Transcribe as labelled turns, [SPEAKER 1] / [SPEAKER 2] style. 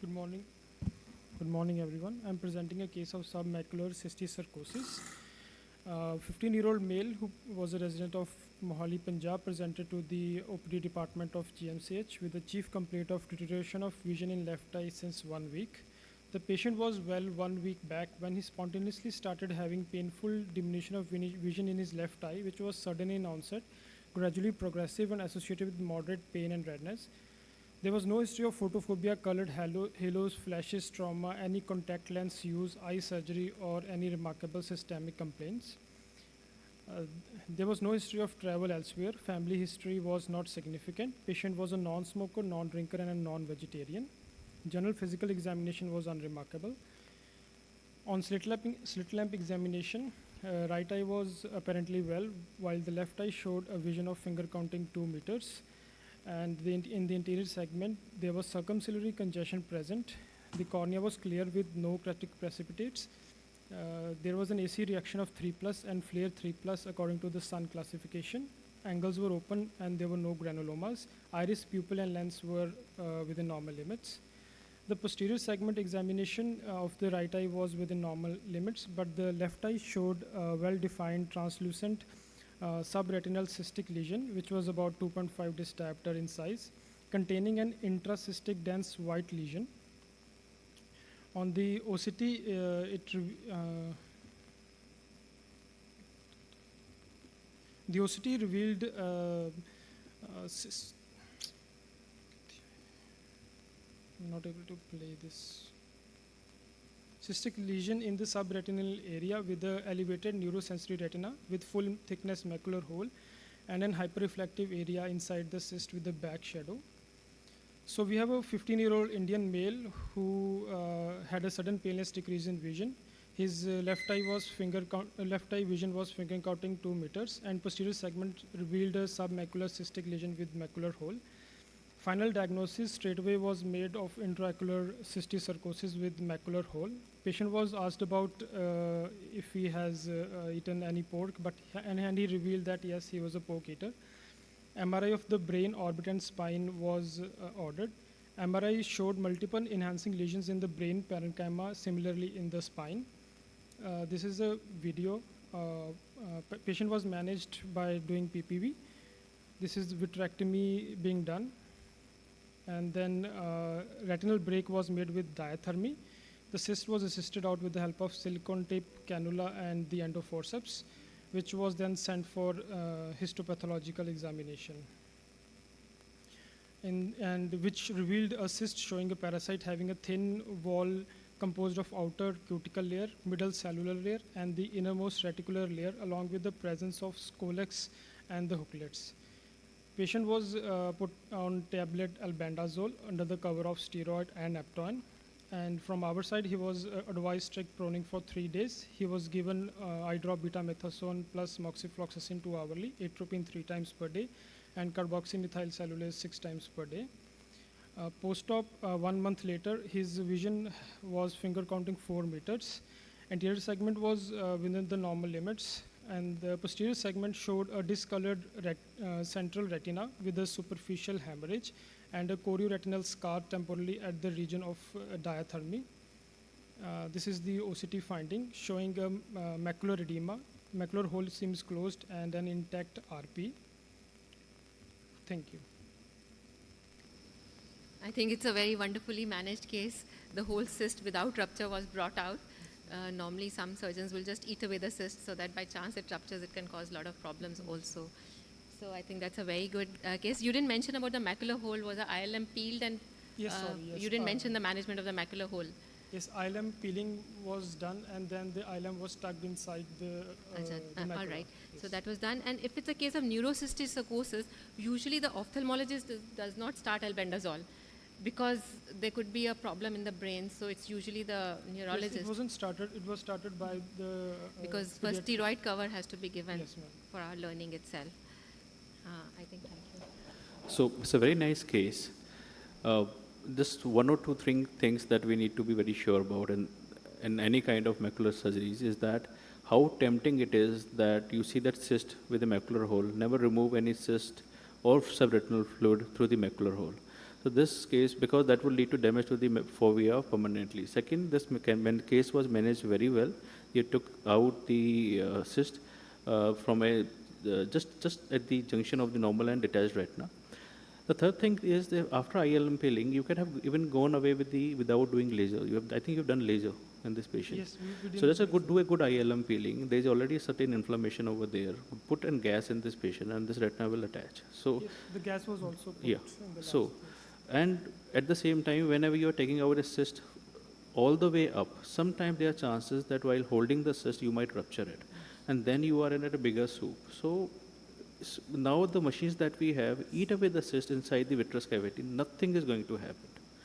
[SPEAKER 1] Good morning. Good morning, everyone. I'm presenting a case of submacular cysticercosis. 15-year-old male who was a resident of Mohali, Punjab, presented to the OPD department of GMCH with a chief complaint of deterioration of vision in left eye since 1 week. The patient was well 1 week back when he spontaneously started having painful diminution of vision in his left eye, which was sudden in onset, gradually progressive, and associated with moderate pain and redness. There was no history of photophobia, colored halos, flashes, trauma, any contact lens use, eye surgery, or any remarkable systemic complaints. There was no history of travel elsewhere. Family history was not significant. Patient was a non-smoker, non-drinker, and a non-vegetarian. General physical examination was unremarkable. On slit lamp examination, right eye was apparently well, while the left eye showed a vision of finger counting 2 meters. And in the anterior segment, there was circumciliary congestion present. The cornea was clear with no cratic precipitates. There was an AC reaction of 3+ and flare 3+ according to the Sun classification. Angles were open and there were no granulomas. Iris, pupil, and lens were within normal limits. The posterior segment examination of the right eye was within normal limits, but the left eye showed a well-defined translucent subretinal cystic lesion, which was about 2.5 dis diameter in size, containing an intracystic dense white lesion. On the OCT, the OCT revealed I'm not able to play this. Cystic lesion in the subretinal area with the elevated neurosensory retina with full thickness macular hole and an hyperreflective area inside the cyst with the back shadow. So we have a 15-year-old Indian male who had a sudden painless decrease in vision. His left eye vision was finger counting 2 meters, and posterior segment revealed a submacular cystic lesion with macular hole. Final diagnosis straightaway was made of intraocular cysticercosis with macular hole. Patient was asked about if he has eaten any pork, and he revealed that yes, he was a pork eater. MRI of the brain, orbit, and spine was ordered. MRI showed multiple enhancing lesions in the brain parenchyma, similarly in the spine. This is a video. Patient was managed by doing PPV. This is vitrectomy being done. And then retinal break was made with diathermy. The cyst was assisted out with the help of silicone tape cannula and the endoforceps, which was then sent for histopathological examination. And which revealed a cyst showing a parasite having a thin wall composed of outer cuticle layer, middle cellular layer, and the innermost reticular layer, along with the presence of scolex and the hooklets. Patient was put on tablet albendazole under the cover of steroid and Aptoin. And from our side, he was advised strict proning for 3 days. He was given eye drop betamethasone plus moxifloxacin 2 hourly, atropine 3 times per day, and carboxymethyl cellulase 6 times per day. Post-op, 1 month later, his vision was finger counting 4 meters. Anterior segment was within the normal limits, and the posterior segment showed a discolored central retina with a superficial hemorrhage and a chorioretinal scar temporally at the region of diathermy. This is the OCT finding showing macular edema. Macular hole seems closed and an intact RP. Thank you.
[SPEAKER 2] I think it's a very wonderfully managed case. The whole cyst without rupture was brought out. Normally some surgeons will just eat away the cyst so that by chance it ruptures, it can cause a lot of problems also. So I think that's a very good case. You didn't mention about the macular hole. Was the ILM peeled? And
[SPEAKER 1] yes, sorry, yes.
[SPEAKER 2] You didn't mention the management of the macular hole.
[SPEAKER 1] Yes, ILM peeling was done, and then the ILM was tucked inside the macula.
[SPEAKER 2] All right.
[SPEAKER 1] Yes.
[SPEAKER 2] So that was done. And if it's a case of neurocysticercosis, usually the ophthalmologist does not start albendazole, because there could be a problem in the brain, so it's usually the neurologist.
[SPEAKER 1] Yes, it wasn't started. It was started by the
[SPEAKER 2] because first steroid cover has to be given
[SPEAKER 1] yes,
[SPEAKER 2] for our learning itself. I think thank you.
[SPEAKER 3] So it's a very nice case. Just 1 or 2 things that we need to be very sure about in any kind of macular surgeries is that how tempting it is that you see that cyst with a macular hole, never remove any cyst or subretinal fluid through the macular hole. So this case, because that will lead to damage to the fovea permanently. Second, this when case was managed very well, you took out the cyst from a just at the junction of the normal and detached retina. The third thing is that after ILM peeling, you can have even gone away with without doing laser. I think you've done laser in this patient.
[SPEAKER 1] Yes, we did.
[SPEAKER 3] So that's do a good ILM peeling. There's already a certain inflammation over there. Put in gas in this patient, and this retina will attach. So
[SPEAKER 1] Yes, the gas was also put
[SPEAKER 3] yeah.
[SPEAKER 1] in the
[SPEAKER 3] So,
[SPEAKER 1] last case.
[SPEAKER 3] and at the same time, whenever you are taking out a cyst all the way up, sometimes there are chances that while holding the cyst, you might rupture it, and then you are in a bigger soup. So now the machines that we have eat away the cyst inside the vitreous cavity. Nothing is going to happen.